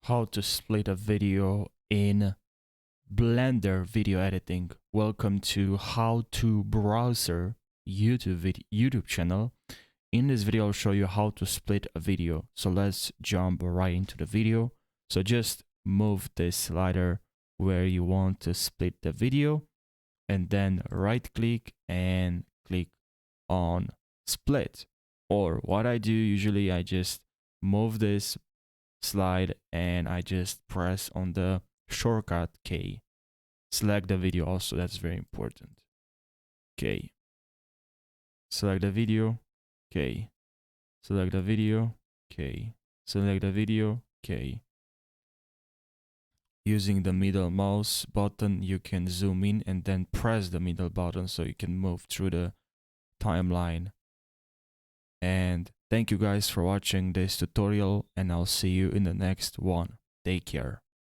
how to split a video in Blender video editing. Welcome to How to Browser YouTube channel. In this video, I'll show you how to split a video. So let's jump right into the video. So just move this slider where you want to split the video and then right click and click on split. Or what I do usually, I just move this slide and I just press on the shortcut K. Select the video also, that's very important. K. Select the video, K. Select the video, K. Select the video, K. Using the middle mouse button, you can zoom in and then press the middle button so you can move through the timeline. And thank you guys for watching this tutorial, and I'll see you in the next one. Take care.